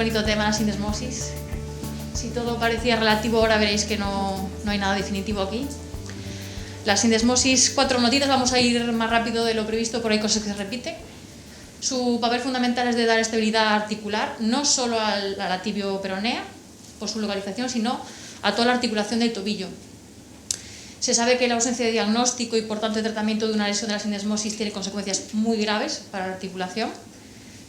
poquito tema de la sindesmosis. Si todo parecía relativo, ahora veréis que no hay nada definitivo aquí. La sindesmosis, 4 notitas, vamos a ir más rápido de lo previsto, por hay cosas que se repiten. Su papel fundamental es de dar estabilidad articular, no solo a la tibio-peronea, por su localización, sino a toda la articulación del tobillo. Se sabe que la ausencia de diagnóstico y por tanto de tratamiento de una lesión de la sindesmosis tiene consecuencias muy graves para la articulación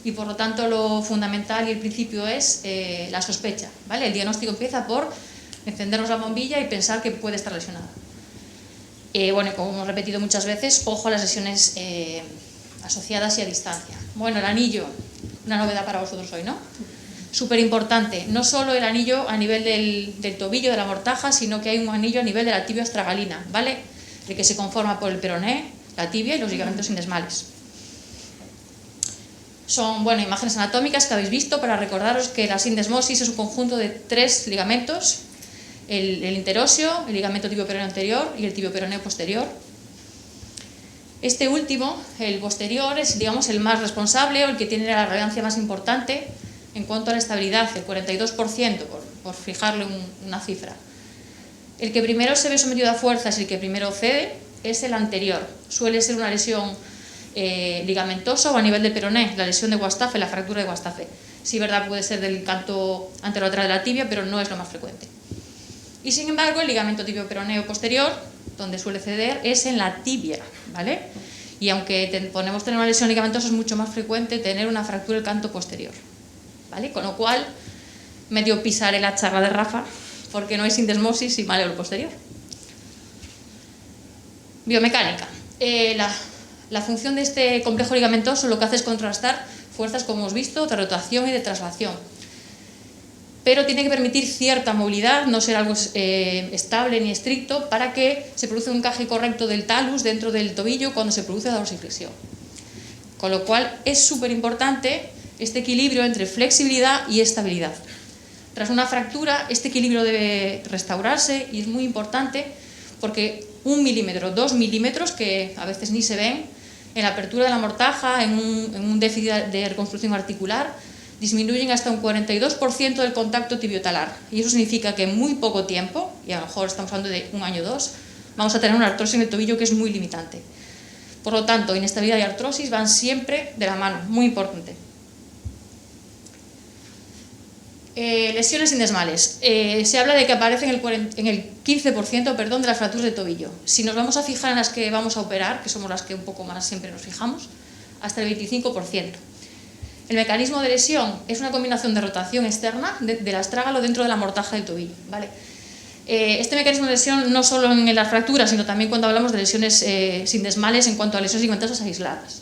y por lo tanto lo fundamental y el principio es la sospecha, ¿vale? El diagnóstico empieza por encendernos la bombilla y pensar que puede estar lesionada. Bueno, como hemos repetido muchas veces, ojo a las lesiones asociadas y a distancia. Bueno, el anillo, una novedad para vosotros hoy, ¿no? Súper importante, no solo el anillo a nivel del tobillo, de la mortaja, sino que hay un anillo a nivel de la tibia astragalina, ¿vale? El que se conforma por el peroné, la tibia y los ligamentos sindesmales. Son, bueno, imágenes anatómicas que habéis visto para recordaros que la sindesmosis es un conjunto de 3 ligamentos, el interóseo, el ligamento tibio-peroneo anterior y el tibio-peroneo posterior. Este último, el posterior, es, digamos, el más responsable o el que tiene la relevancia más importante en cuanto a la estabilidad, el 42%, por fijarle una cifra. El que primero se ve sometido a fuerzas y el que primero cede es el anterior. Suele ser una lesión ligamentosa o a nivel de peroné, la lesión de Guastafe, la fractura de Guastafe. Sí, verdad, puede ser del canto anterolateral de la tibia, pero no es lo más frecuente. Y sin embargo, el ligamento tibio-peroneo posterior, donde suele ceder, es en la tibia, ¿vale? Y aunque podemos tener una lesión ligamentosa, es mucho más frecuente tener una fractura del canto posterior, ¿vale? Con lo cual, medio pisaré la charla de Rafa, porque no hay sindesmosis y maleo posterior. Biomecánica. La función de este complejo ligamentoso lo que hace es contrastar fuerzas, como hemos visto, de rotación y de traslación. Pero tiene que permitir cierta movilidad, no ser algo estable ni estricto, para que se produzca un encaje correcto del talus dentro del tobillo cuando se produce la dorsiflexión. Con lo cual es súper importante este equilibrio entre flexibilidad y estabilidad. Tras una fractura, este equilibrio debe restaurarse y es muy importante porque 1 milímetro, 2 milímetros, que a veces ni se ven, en la apertura de la mortaja, en un déficit de reconstrucción articular, disminuyen hasta un 42% del contacto tibiotalar. Y eso significa que en muy poco tiempo, y a lo mejor estamos hablando de 1 año o 2, vamos a tener una artrosis en el tobillo que es muy limitante. Por lo tanto, inestabilidad y artrosis van siempre de la mano, muy importante. Lesiones sindesmales. Se habla de que aparecen en el 15% de las fracturas de tobillo. Si nos vamos a fijar en las que vamos a operar, que somos las que un poco más siempre nos fijamos, hasta el 25%. El mecanismo de lesión es una combinación de rotación externa del astrágalo dentro de la mortaja del tobillo, ¿vale? Este mecanismo de lesión no solo en las fracturas, sino también cuando hablamos de lesiones sindesmales en cuanto a lesiones ligamentosas aisladas.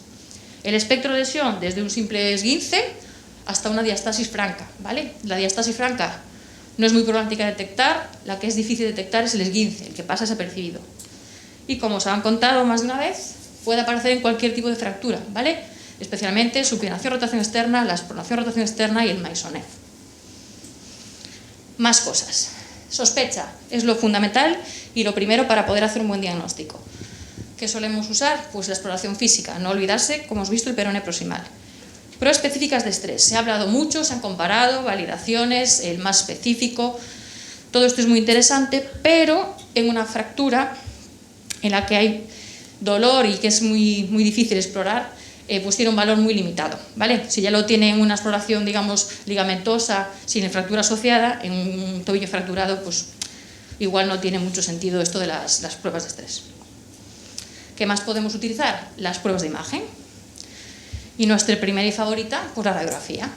El espectro de lesión desde un simple esguince hasta una diastasis franca, ¿vale? La diastasis franca no es muy problemática de detectar, la que es difícil de detectar es el esguince, el que pasa desapercibido. Y como os han contado más de una vez, puede aparecer en cualquier tipo de fractura, ¿vale? Especialmente supinación, rotación externa, la expronación, rotación externa y el Maisonneuve. Más cosas. Sospecha es lo fundamental y lo primero para poder hacer un buen diagnóstico. ¿Qué solemos usar? Pues la exploración física, no olvidarse, como hemos visto, el peroné proximal. Pruebas específicas de estrés. Se ha hablado mucho, se han comparado, validaciones, el más específico. Todo esto es muy interesante, pero en una fractura en la que hay dolor y que es muy difícil explorar, pues tiene un valor muy limitado, ¿vale? Si ya lo tiene en una exploración, digamos, ligamentosa, sin fractura asociada, en un tobillo fracturado, pues igual no tiene mucho sentido esto de las pruebas de estrés. ¿Qué más podemos utilizar? Las pruebas de imagen. Y nuestra primera y favorita, pues la radiografía.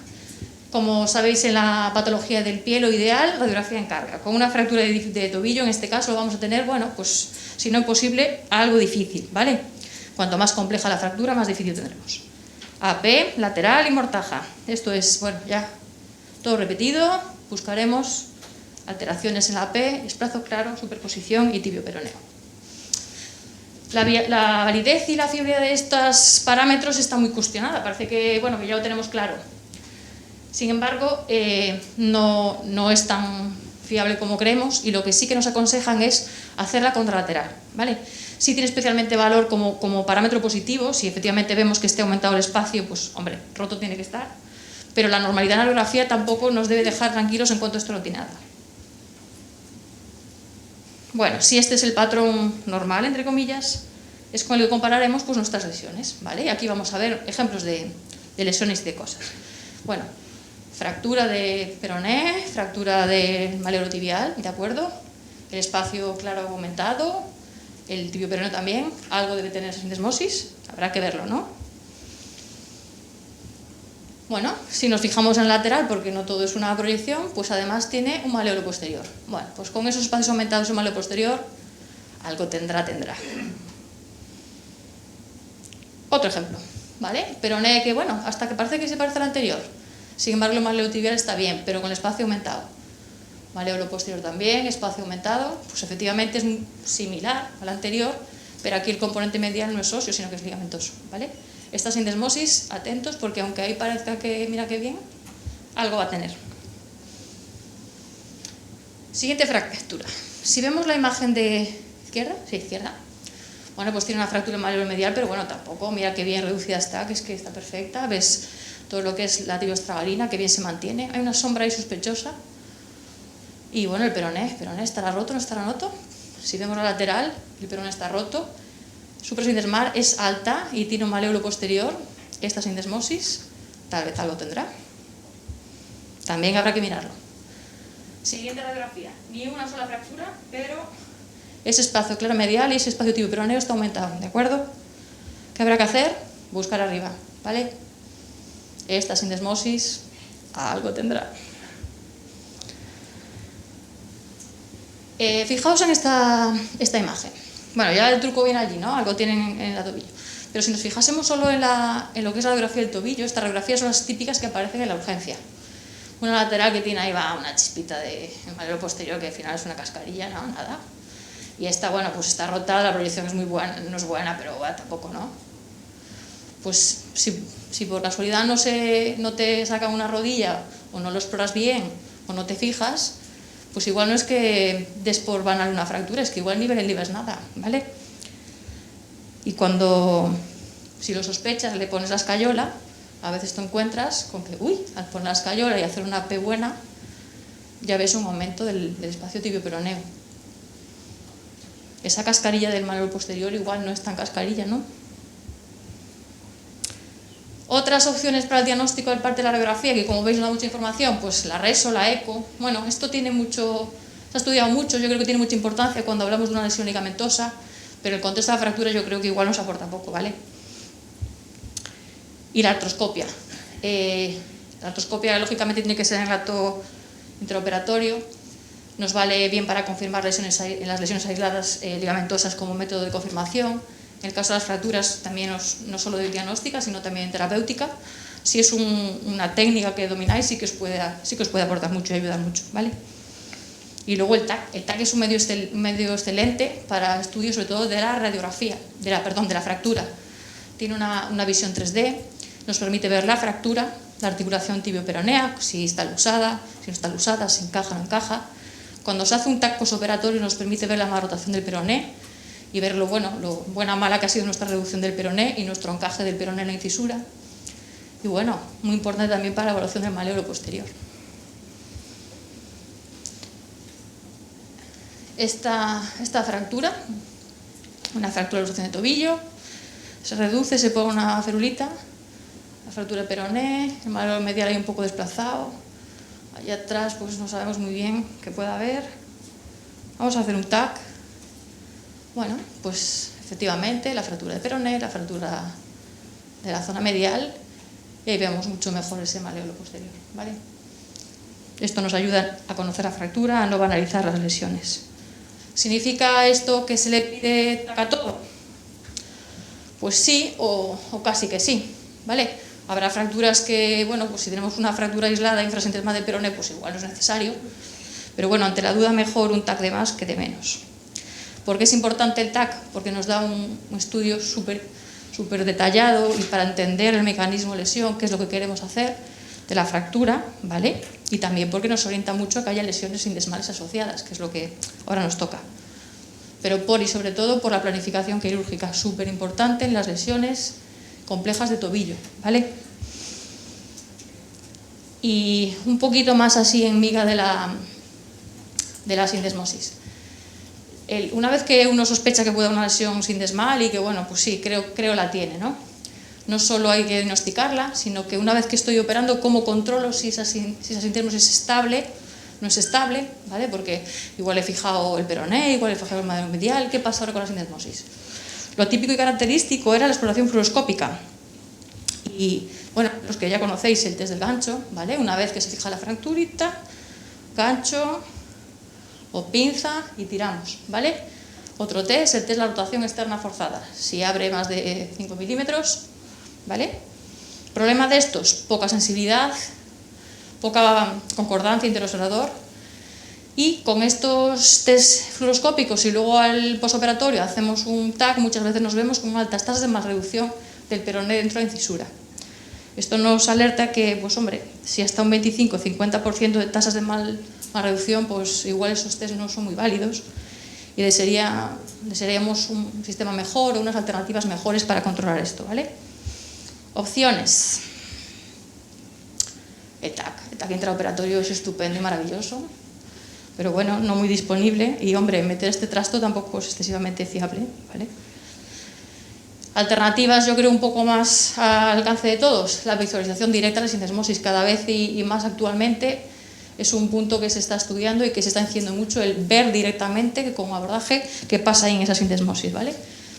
Como sabéis, en la patología del pie, lo ideal, radiografía en carga. Con una fractura de tobillo, en este caso, vamos a tener, bueno, pues si no es posible, algo difícil, ¿vale? Cuanto más compleja la fractura, más difícil tendremos. AP, lateral y mortaja. Esto es, bueno, ya todo repetido. Buscaremos alteraciones en la AP, esplazo claro, superposición y tibio-peroneo. La validez y la fiabilidad de estos parámetros está muy cuestionada. Parece que, bueno, que ya lo tenemos claro. Sin embargo, no es tan fiable como creemos y lo que sí que nos aconsejan es hacerla contralateral, ¿vale? Sí tiene especialmente valor como parámetro positivo. Si efectivamente vemos que esté aumentado el espacio, pues, hombre, roto tiene que estar. pero la normalidad en la radiografía tampoco nos debe dejar tranquilos en cuanto esto no tiene nada. Bueno, si este es el patrón normal, entre comillas, es con el que compararemos pues, nuestras lesiones, ¿vale? Y aquí vamos a ver ejemplos de lesiones y de cosas. Bueno, fractura de peroné, fractura del maleolotibial, ¿de acuerdo? El espacio claro aumentado, el tibio peroneo también, algo debe tener sindesmosis, habrá que verlo, ¿no? Bueno, si nos fijamos en el lateral, porque no todo es una proyección, pues además tiene un maleolo posterior. Bueno, pues con esos espacios aumentados y un maleolo posterior, algo tendrá. Otro ejemplo, ¿vale? Peroné que, bueno, hasta que parece que se parece al anterior. Sin embargo, el maleolotibial está bien, pero con el espacio aumentado. Maleolo posterior también, espacio aumentado, pues efectivamente es similar al anterior, pero aquí el componente medial no es óseo, sino que es ligamentoso, ¿vale? Esta sindesmosis, atentos, porque aunque ahí parezca que, mira qué bien, algo va a tener. Siguiente fractura. Si vemos la imagen de izquierda, sí, izquierda, bueno, pues tiene una fractura maleolo-medial, pero bueno, tampoco, mira qué bien reducida está, que es que está perfecta, ves todo lo que es la tibioestragalina, que bien se mantiene, hay una sombra ahí sospechosa, y bueno, el peroné estará roto, no estará roto. Si vemos la lateral, el peroné está roto, su presindesmar es alta y tiene un maleolo posterior, esta sindesmosis, tal vez algo tendrá. También habrá que mirarlo. Siguiente radiografía, ni una sola fractura, pero ese espacio claro medial y ese espacio tibio peroneo está aumentado, ¿de acuerdo? ¿Qué habrá que hacer? Buscar arriba, ¿vale? Esta sindesmosis algo tendrá. Fijaos en esta imagen. Bueno, ya el truco viene allí, ¿no? Algo tienen en el tobillo. Pero si nos fijásemos solo en lo que es la radiografía del tobillo, estas radiografías son las típicas que aparecen en la urgencia. Una lateral que tiene ahí va una chispita de maleolo posterior, que al final es una cascarilla, ¿no? Nada. Y esta, bueno, pues está rota, la proyección es muy buena, no es buena, pero bueno, tampoco, ¿no? Pues si por casualidad no te saca una rodilla, o no lo exploras bien, o no te fijas, pues igual no es que des por banal una fractura, es que igual ni ves nada, ¿vale? Y si lo sospechas, le pones la escayola, a veces te encuentras con que, al poner la escayola y hacer una P buena, ya ves un aumento del espacio tibio-peroneo. Esa cascarilla del maleolo posterior igual no es tan cascarilla, ¿no? Otras opciones para el diagnóstico del parte de la radiografía, que como veis no da mucha información, pues la reso, la eco. Bueno, esto se ha estudiado mucho, yo creo que tiene mucha importancia cuando hablamos de una lesión ligamentosa, pero el contexto de la fractura yo creo que igual nos aporta poco, ¿vale? Y la artroscopia. La artroscopia lógicamente tiene que ser en el acto interoperatorio. Nos vale bien para confirmar las lesiones aisladas ligamentosas como método de confirmación. En el caso de las fracturas, también no solo de diagnóstica, sino también terapéutica. Si es una técnica que domináis, sí que os puede aportar mucho y ayudar mucho, ¿vale? Y luego el TAC. El TAC es un medio excelente para estudios, sobre todo de la radiografía, de la fractura. Tiene una visión 3D, nos permite ver la fractura, la articulación tibio-peronea, si está lusada, si no está lusada, si encaja o no encaja. Cuando se hace un TAC posoperatorio nos permite ver la malrotación del peroné y ver lo buena o mala que ha sido nuestra reducción del peroné y nuestro encaje del peroné en la incisura. Y bueno, muy importante también para la evaluación del maleolo posterior. Esta fractura, una fractura de luxación de tobillo, se reduce, se pone una ferulita, la fractura de peroné, el maleolo medial ahí un poco desplazado, allá atrás pues no sabemos muy bien qué puede haber. Vamos a hacer un TAC. Bueno, pues efectivamente la fractura de peroné, la fractura de la zona medial, y ahí vemos mucho mejor ese maleolo posterior, ¿vale? Esto nos ayuda a conocer la fractura, a no banalizar las lesiones. ¿Significa esto que se le pide TAC a todo? Pues sí, o casi que sí, ¿vale? Habrá fracturas que, bueno, pues si tenemos una fractura aislada infrasintesmal del peroné, pues igual no es necesario, pero bueno, ante la duda mejor un TAC de más que de menos. ¿Por qué es importante el TAC? Porque nos da un estudio súper detallado y para entender el mecanismo de lesión, qué es lo que queremos hacer de la fractura, ¿vale? Y también porque nos orienta mucho a que haya lesiones sindesmales asociadas, que es lo que ahora nos toca. Pero y sobre todo por la planificación quirúrgica, súper importante en las lesiones complejas de tobillo, ¿vale? Y un poquito más así en miga de la sindesmosis. Una vez que uno sospecha que puede haber una lesión sindesmal y que, bueno, pues sí, creo la tiene, ¿no? No solo hay que diagnosticarla, sino que una vez que estoy operando, ¿cómo controlo si esa sindesmosis es estable? No es estable, ¿vale? Porque igual he fijado el peroné, igual he fijado el maleo medial. ¿Qué pasa ahora con la sindesmosis? Lo típico y característico era la exploración fluoroscópica. Y, bueno, los que ya conocéis el test del gancho, ¿vale? Una vez que se fija la fracturita, gancho o pinza y tiramos, ¿vale? Otro test, el test de la rotación externa forzada. Si abre más de 5 milímetros, ¿vale? Problema de estos, poca sensibilidad, poca concordancia interobservador, y con estos test fluoroscópicos y luego al posoperatorio hacemos un TAC, muchas veces nos vemos con altas tasas de malreducción del peroné dentro de la incisura. Esto nos alerta que, pues hombre, si hasta un 25-50% de tasas de malreducción, pues igual esos test no son muy válidos y desearíamos un sistema mejor o unas alternativas mejores para controlar esto, ¿vale? Opciones. El TAC intraoperatorio es estupendo y maravilloso, pero bueno, no muy disponible y, hombre, meter este trasto tampoco es excesivamente fiable, ¿vale? Alternativas, yo creo, un poco más al alcance de todos. La visualización directa de la sindesmosis, cada vez y más actualmente, es un punto que se está estudiando y que se está haciendo mucho, el ver directamente con un abordaje qué pasa ahí en esa sindesmosis, ¿vale?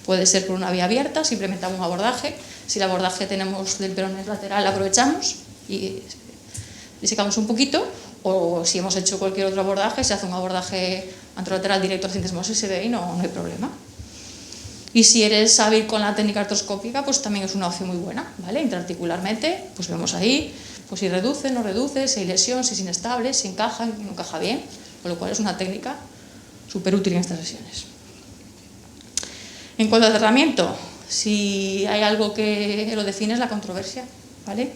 Puede ser por una vía abierta, simplemente un abordaje. Si el abordaje tenemos del peroné lateral, aprovechamos y disecamos un poquito, o si hemos hecho cualquier otro abordaje, se hace un abordaje anterolateral directo a la sindesmosis y se ve y no hay problema. Y si eres hábil con la técnica artroscópica, pues también es una opción muy buena, ¿vale? Intraarticularmente, pues vemos ahí, pues si reduce, no reduce, si hay lesión, si es inestable, si encaja, no encaja bien, con lo cual es una técnica súper útil en estas sesiones. En cuanto al tratamiento, si hay algo que lo define es la controversia, ¿vale?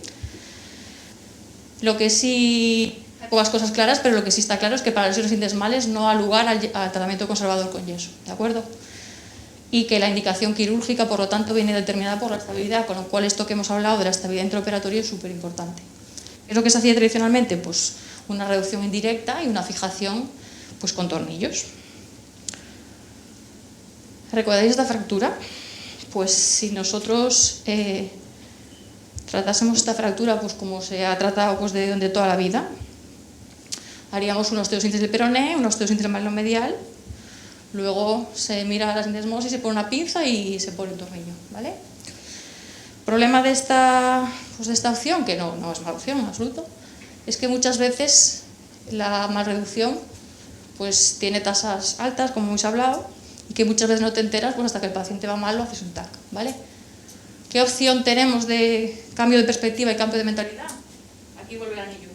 Lo que sí, hay pocas cosas claras, pero lo que sí está claro es que para lesiones sindesmales no da lugar al tratamiento conservador con yeso, ¿de acuerdo? Y que la indicación quirúrgica, por lo tanto, viene determinada por la estabilidad, con lo cual esto que hemos hablado de la estabilidad intraoperatoria es súper importante. ¿Qué es lo que se hacía tradicionalmente? Pues una reducción indirecta y una fijación pues con tornillos. ¿Recordáis esta fractura? Pues si nosotros tratásemos esta fractura pues como se ha tratado pues de toda la vida, haríamos una osteosíntesis del peroné, una osteosíntesis del maleo medial. Luego se mira la sindesmosis, se pone una pinza y se pone el tornillo, ¿vale? Problema de esta opción, que no es mala opción en absoluto, es que muchas veces la malreducción pues tiene tasas altas, como hemos hablado, y que muchas veces no te enteras pues hasta que el paciente va mal o haces un TAC, ¿vale? ¿Qué opción tenemos de cambio de perspectiva y cambio de mentalidad? Aquí vuelve el anillo.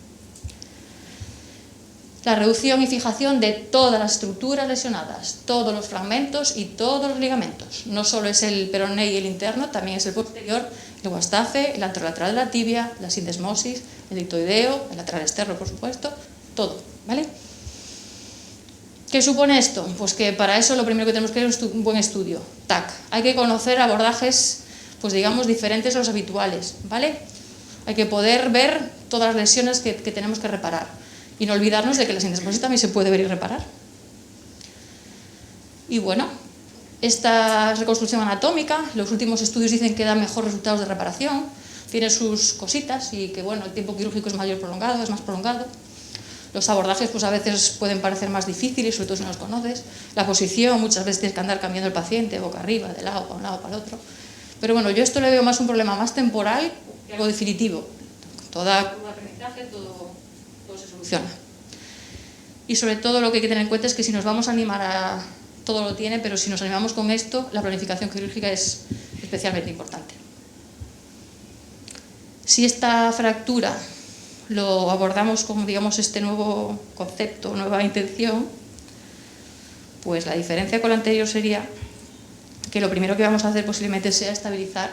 La reducción y fijación de todas las estructuras lesionadas, todos los fragmentos y todos los ligamentos. No solo es el peroné y el interno, también es el posterior, el guastafe, el anterolateral de la tibia, la sindesmosis, el dictoideo, el lateral externo, por supuesto, todo, ¿vale? ¿Qué supone esto? Pues que para eso lo primero que tenemos que hacer es un buen estudio, TAC. Hay que conocer abordajes, pues digamos, diferentes a los habituales, ¿vale? Hay que poder ver todas las lesiones que tenemos que reparar. Y no olvidarnos de que la sindesmosis también se puede ver y reparar. Y bueno, esta reconstrucción anatómica, los últimos estudios dicen que da mejores resultados de reparación, tiene sus cositas y que bueno, el tiempo quirúrgico es es más prolongado. Los abordajes pues a veces pueden parecer más difíciles, sobre todo si no los conoces. La posición, muchas veces tienes que andar cambiando el paciente, boca arriba, de lado para un lado, para el otro. Pero bueno, yo esto le veo más un problema más temporal que algo definitivo. Toda curva de aprendizaje, todo se soluciona. Y sobre todo lo que hay que tener en cuenta es que si nos vamos a animar a... todo lo tiene, pero si nos animamos con esto, la planificación quirúrgica es especialmente importante. Si esta fractura lo abordamos con, digamos, este nuevo concepto, nueva intención, pues la diferencia con la anterior sería que lo primero que vamos a hacer posiblemente sea estabilizar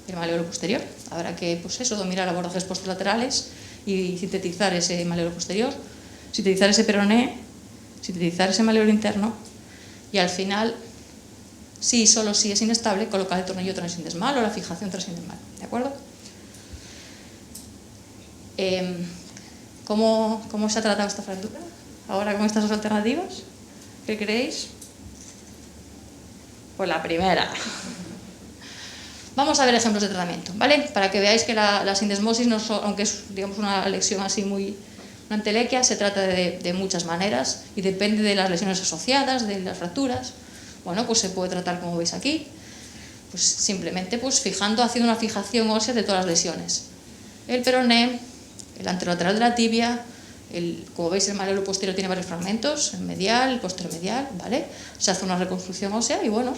el maleolo posterior. Habrá que, pues eso, dominar abordajes posterolaterales y sintetizar ese maleolo posterior, sintetizar ese peroné, sintetizar ese maleolo interno y al final, solo si es inestable, colocar el tornillo transindesmal o la fijación transindesmal, ¿de acuerdo? ¿Cómo se ha tratado esta fractura? Ahora con estas dos alternativas, ¿qué creéis? Pues la primera. Vamos a ver ejemplos de tratamiento, ¿vale? Para que veáis que la sindesmosis, no aunque es, digamos, una lesión así muy... una entelequia, se trata de muchas maneras y depende de las lesiones asociadas, de las fracturas. Bueno, pues se puede tratar como veis aquí, pues simplemente pues haciendo una fijación ósea de todas las lesiones. El peroné, el anterolateral de la tibia, como veis el malleolo posterior tiene varios fragmentos, el medial, el posterior medial, ¿vale? Se hace una reconstrucción ósea y bueno,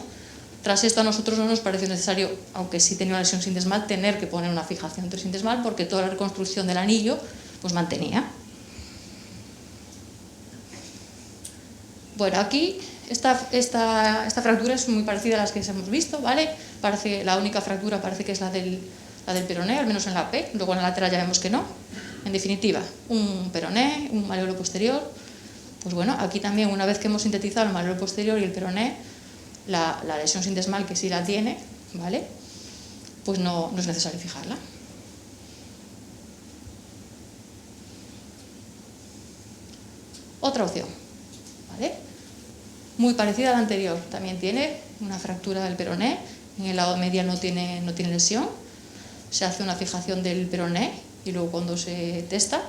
tras esto a nosotros no nos pareció necesario, aunque sí tenía una lesión sindesmal, tener que poner una fijación sindesmal porque toda la reconstrucción del anillo pues mantenía. Bueno, aquí esta fractura es muy parecida a las que hemos visto, ¿vale? La única fractura parece que es la del peroné, al menos en la P, luego en la lateral ya vemos que no. En definitiva, un peroné, un malleolo posterior. Pues bueno, aquí también, una vez que hemos sintetizado el malleolo posterior y el peroné, la lesión sindesmal que sí la tiene, ¿vale? Pues no es necesario fijarla. Otra opción, ¿vale? Muy parecida a la anterior, también tiene una fractura del peroné, en el lado medial no tiene lesión, se hace una fijación del peroné y luego cuando se testa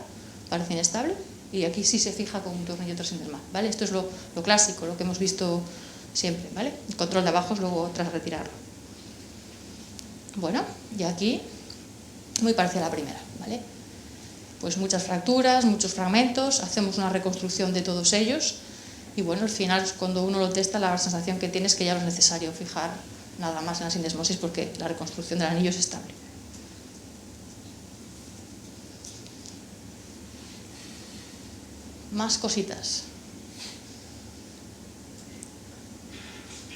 parece inestable y aquí sí se fija con un tornillo trasindesmal, ¿vale? Esto es lo clásico, lo que hemos visto siempre, ¿vale? El control de abajo es luego tras retirarlo. Bueno, y aquí muy parecida a la primera, ¿vale? Pues muchas fracturas, muchos fragmentos, hacemos una reconstrucción de todos ellos y bueno, al final cuando uno lo testa la sensación que tiene es que ya no es necesario fijar nada más en la sindesmosis porque la reconstrucción del anillo es estable. Más cositas.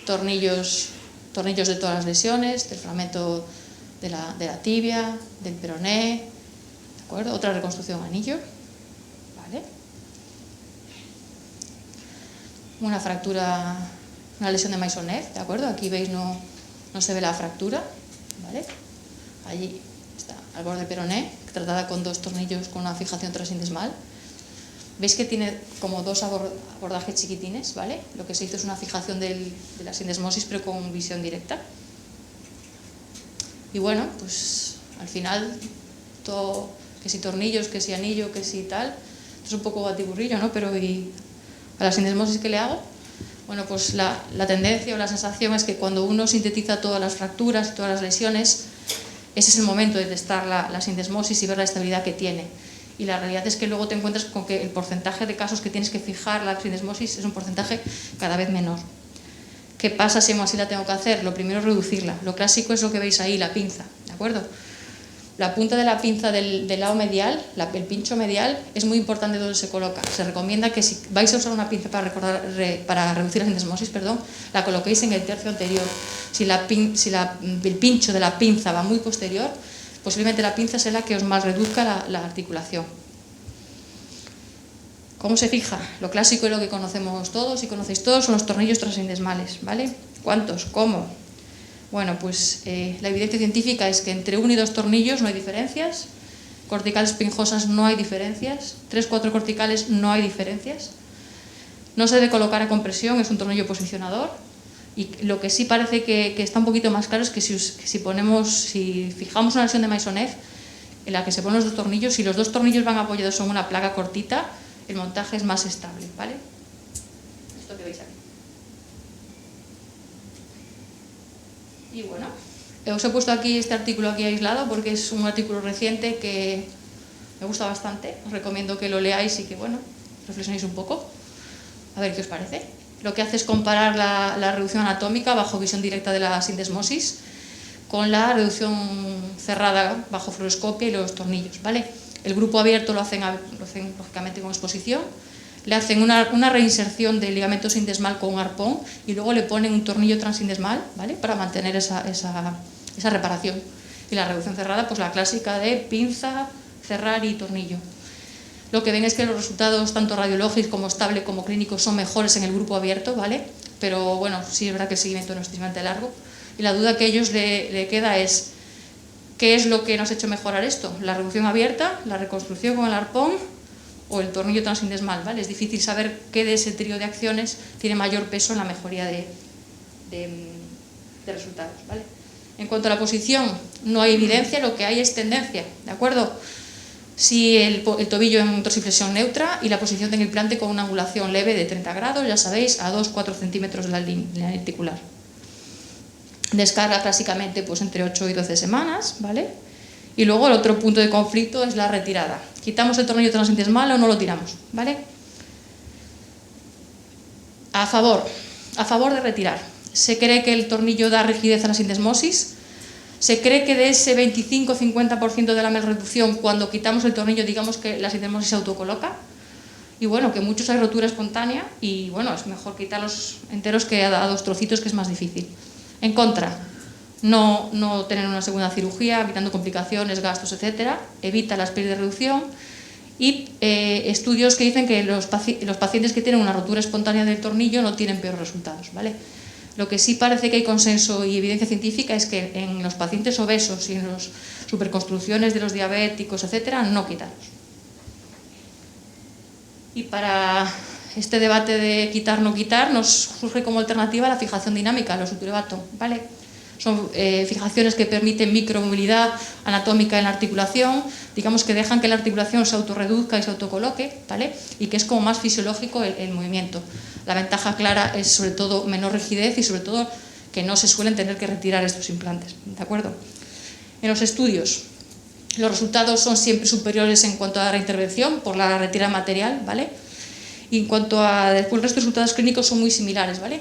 Tornillos de todas las lesiones, del fragmento de la tibia, del peroné, ¿de acuerdo? Otra reconstrucción anillo, ¿vale? Una fractura, una lesión de Maisonneuve, ¿de acuerdo? Aquí veis no se ve la fractura, ¿vale? Allí está, al borde del peroné, tratada con dos tornillos con una fijación trasindesmal. Veis que tiene como dos abordajes chiquitines, ¿vale? Lo que se hizo es una fijación de la sindesmosis, pero con visión directa. Y bueno, pues al final, todo, que si tornillos, que si anillo, que si tal, esto es un poco batiburrillo, ¿no? Pero ¿y a la sindesmosis qué le hago? Bueno, pues la tendencia o la sensación es que cuando uno sintetiza todas las fracturas y todas las lesiones, ese es el momento de testar la sindesmosis y ver la estabilidad que tiene. Y la realidad es que luego te encuentras con que el porcentaje de casos que tienes que fijar la sindesmosis es un porcentaje cada vez menor. ¿Qué pasa si aún así la tengo que hacer? Lo primero es reducirla. Lo clásico es lo que veis ahí, la pinza, ¿de acuerdo? La punta de la pinza del lado medial, el pincho medial, es muy importante donde se coloca. Se recomienda que si vais a usar una pinza para reducir la sindesmosis, la coloquéis en el tercio anterior. Si el pincho de la pinza va muy posterior, posiblemente la pinza sea la que os más reduzca la articulación. ¿Cómo se fija? Lo clásico y lo que conocemos todos y conocéis todos son los tornillos trasindesmales, ¿vale? ¿Cuántos? ¿Cómo? Bueno, pues la evidencia científica es que entre 1 y 2 tornillos no hay diferencias, corticales pinjosas no hay diferencias, 3-4 corticales no hay diferencias, no se debe colocar a compresión, es un tornillo posicionador. Y lo que sí parece que está un poquito más claro es que si fijamos una lesión de Maisonneuve en la que se ponen los 2 tornillos, si los 2 tornillos van apoyados en una placa cortita, el montaje es más estable, ¿vale? Esto que veis aquí. Y bueno, os he puesto aquí este artículo aquí aislado porque es un artículo reciente que me gusta bastante. Os recomiendo que lo leáis y que, bueno, reflexionéis un poco. A ver qué os parece. Lo que hace es comparar la reducción anatómica bajo visión directa de la sindesmosis con la reducción cerrada bajo fluoroscopia y los tornillos, ¿vale? El grupo abierto lo hacen lógicamente con exposición, le hacen una reinserción del ligamento sindesmal con un arpón y luego le ponen un tornillo transindesmal, ¿vale? Para mantener esa reparación. Y la reducción cerrada, pues la clásica de pinza, cerrar y tornillo. Lo que ven es que los resultados, tanto radiológicos como estable como clínicos, son mejores en el grupo abierto, ¿vale? Pero bueno, sí es verdad que el seguimiento no es extremadamente largo. Y la duda que a ellos le queda es, ¿qué es lo que nos ha hecho mejorar esto? ¿La reducción abierta, la reconstrucción con el arpón o el tornillo transindesmal, ¿vale? Es difícil saber qué de ese trío de acciones tiene mayor peso en la mejoría de resultados, ¿vale? En cuanto a la posición, no hay evidencia, lo que hay es tendencia, ¿de acuerdo? Si el tobillo en dorsiflexión neutra y la posición del implante con una angulación leve de 30 grados, ya sabéis, a 2-4 centímetros de la línea articular. Descarga clásicamente pues entre 8 y 12 semanas, ¿vale? Y luego el otro punto de conflicto es la retirada. ¿Quitamos el tornillo transindesmal o no lo tiramos? ¿Vale? A favor de retirar. Se cree que el tornillo da rigidez a la sindesmosis. Se cree que de ese 25-50% de la reducción, cuando quitamos el tornillo, digamos que la sindesmosis se autocoloca. Y bueno, que muchos hay rotura espontánea y bueno, es mejor quitarlos enteros que a 2 trocitos, que es más difícil. En contra, no tener una segunda cirugía, evitando complicaciones, gastos, etcétera. Evita las pérdidas de reducción. Y estudios que dicen que los pacientes que tienen una rotura espontánea del tornillo no tienen peores resultados, ¿vale? Lo que sí parece que hay consenso y evidencia científica es que en los pacientes obesos y en las superconstrucciones de los diabéticos, etcétera, no quitarlos. Y para este debate de quitar o no quitar, nos surge como alternativa la fijación dinámica, los suturebato, ¿vale? Son fijaciones que permiten micromovilidad anatómica en la articulación, digamos que dejan que la articulación se autorreduzca y se autocoloque, ¿vale? Y que es como más fisiológico el movimiento. La ventaja clara es sobre todo menor rigidez y sobre todo que no se suelen tener que retirar estos implantes, ¿de acuerdo? En los estudios, los resultados son siempre superiores en cuanto a la reintervención por la retirada material, ¿vale? Y en cuanto a después los resultados clínicos son muy similares, ¿vale?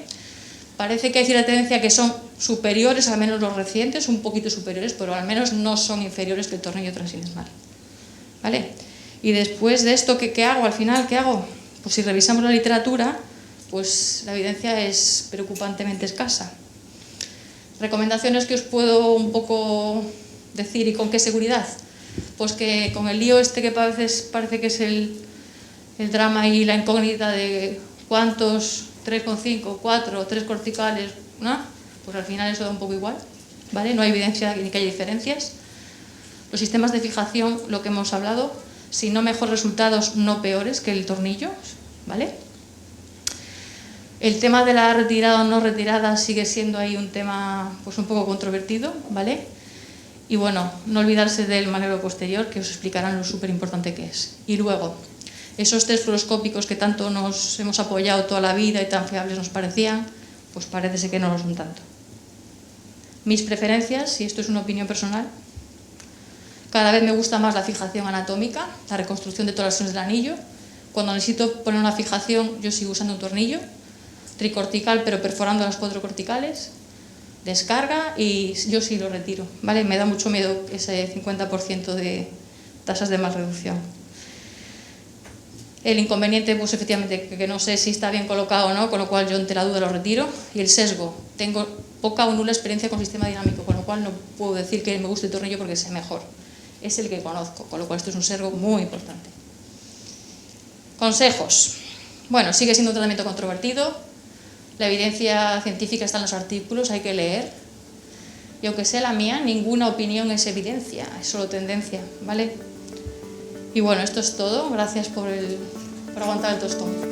Parece que hay cierta tendencia que son superiores, al menos los recientes, un poquito superiores, pero al menos no son inferiores que el tornillo transindesmal, ¿vale? Y después de esto, ¿qué hago? Al final, ¿qué hago? Pues si revisamos la literatura, pues la evidencia es preocupantemente escasa. Recomendaciones que os puedo un poco decir y con qué seguridad. Pues que con el lío este que parece que es el drama y la incógnita de cuántos 3,5, 4, 3 corticales, ¿no? Pues al final eso da un poco igual, ¿vale? No hay evidencia ni que haya diferencias. Los sistemas de fijación, lo que hemos hablado, si no mejores resultados, no peores que el tornillo, ¿vale? El tema de la retirada o no retirada sigue siendo ahí un tema pues un poco controvertido, ¿vale? Y bueno, no olvidarse del maniobro posterior, que os explicarán lo súper importante que es. Y luego, esos test fluoroscópicos que tanto nos hemos apoyado toda la vida y tan fiables nos parecían, pues parece ser que no lo son tanto. Mis preferencias, y esto es una opinión personal, cada vez me gusta más la fijación anatómica, la reconstrucción de todas las secciones del anillo. Cuando necesito poner una fijación, yo sigo usando un tornillo tricortical, pero perforando las 4 corticales, descarga y yo sí lo retiro, ¿vale? Me da mucho miedo ese 50% de tasas de más reducción. El inconveniente, pues efectivamente, que no sé si está bien colocado o no, con lo cual yo ante la duda lo retiro. Y el sesgo, tengo poca o nula experiencia con sistema dinámico, con lo cual no puedo decir que me guste el tornillo porque sea mejor. Es el que conozco, con lo cual esto es un sesgo muy importante. Consejos. Bueno, sigue siendo un tratamiento controvertido. La evidencia científica está en los artículos, hay que leer. Y aunque sea la mía, ninguna opinión es evidencia, es solo tendencia, ¿vale? Y bueno, esto es todo. Gracias por aguantar el tostón.